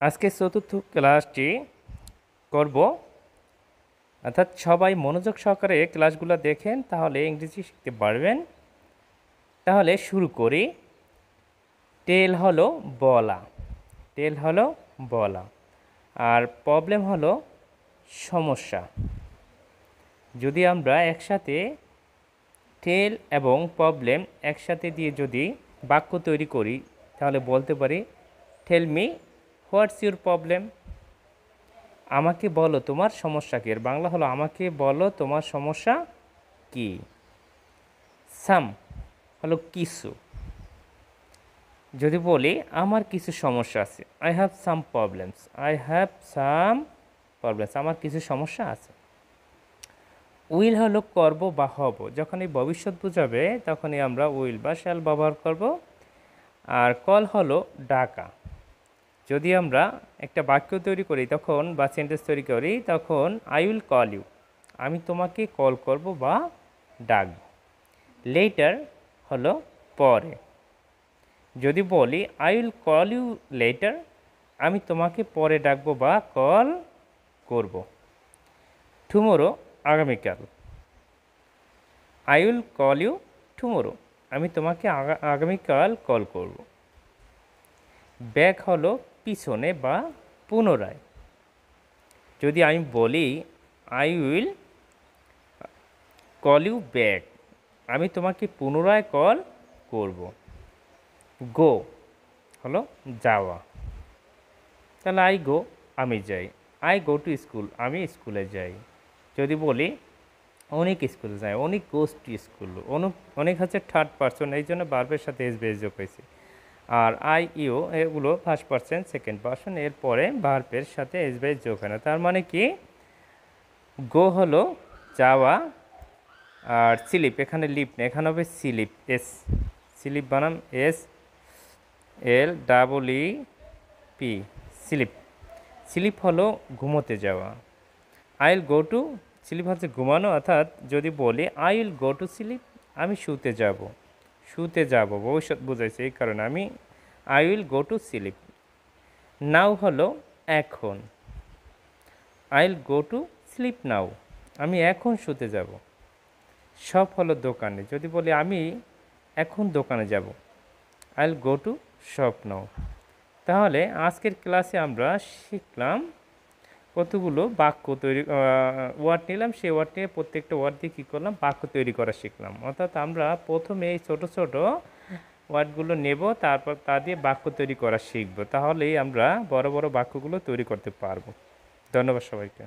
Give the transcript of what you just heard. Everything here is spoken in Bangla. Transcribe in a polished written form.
আজকে চতুর্থ ক্লাসটি করব, অর্থাৎ সবাই মনোযোগ সহকারে ক্লাসগুলো দেখেন, তাহলে ইংরেজি শিখতে পারবেন। তাহলে শুরু করি। টেল হলো বলা, টেল হলো বলা, আর প্রবলেম হলো সমস্যা। যদি আমরা একসাথে টেল এবং প্রবলেম একসাথে দিয়ে যদি বাক্য তৈরি করি, তাহলে বলতে পারি tell me what's your problem. আমাকে বলো তোমার সমস্যা কী। এর বাংলা হলো আমাকে বলো তোমার সমস্যা কি। সাম হলো কিছু। যদি বলি আমার কিছু সমস্যা আছে, I have some problems, I have some problems, আমার কিছু সমস্যা আছে। উইল হলো করব বা হব, যখনই ভবিষ্যৎ বোঝাবে তখনই আমরা উইল বা শ্যাল ব্যবহার করব। আর কল হলো ডাকা। যদি আমরা একটা বাক্য তৈরি করি তখন বা সেন্টেন্স তৈরি করি তখন আই উইল কল ইউ, আমি তোমাকে কল করব বা ডাকব। লেটার হলো পরে। যদি বলি I will call you later, আমি তোমাকে পরে ডাকব বা কল করব। টুমোরো আগামীকাল, I will call you tomorrow, আমি তোমাকে আগামীকাল কল করব। ব্যাক হলো পিছনে বা পুনরায়। যদি আমি বলি I will call you back, আমি তোমাকে পুনরায় কল করব। গো হলো যাওয়া, তাহলে আই গো আমি যাই, আই গো টু স্কুল আমি স্কুলে যাই। যদি বলি অনেক স্কুলে যায়, অনেক গোজ টু স্কুল, অনেক হচ্ছে থার্ড পারসন, এই জন্য বার্বের সাথে এস বেস যোগ হয়েছে। আর আই ইউ এগুলো ফার্স্ট পারসন সেকেন্ড পারসন, এরপরে ভার্বের সাথে এস বেস যোগ হয় না। তার মানে কি গো হলো যাওয়া, আর স্লিপ এখানে লিপ না, এখানে হবে স্লিপ, এস স্লিপ বানাম S L double E P, sleep. Sleep হলো ঘুমোতে যাওয়া। I will go to, sleep হচ্ছে ঘুমানো, অর্থাৎ যদি বলি I will go to sleep, আমি শুতে যাব, শুতে যাব ভবিষ্যৎ বোঝাইছে, এই কারণে আমি I will go to sleep. Now হলো এখন, I will go to sleep now, আমি এখন শুতে যাব। শপ হলো দোকানে, যদি বলি আমি এখন দোকানে যাব, I will go two shop নাও। তাহলে আজকের ক্লাসে আমরা শিখলাম কতগুলো বাক্য তৈরি, ওয়ার্ড নিলাম, সেই ওয়ার্ড নিয়ে প্রত্যেকটা ওয়ার্ড দিয়ে কী করলাম বাক্য তৈরি করা শিখলাম। অর্থাৎ আমরা প্রথমে এই ছোটো ছোটো ওয়ার্ডগুলো নেব, তারপর তা দিয়ে বাক্য তৈরি করা শিখব, তাহলেই আমরা বড় বড় বাক্যগুলো তৈরি করতে পারবো। ধন্যবাদ সবাইকে।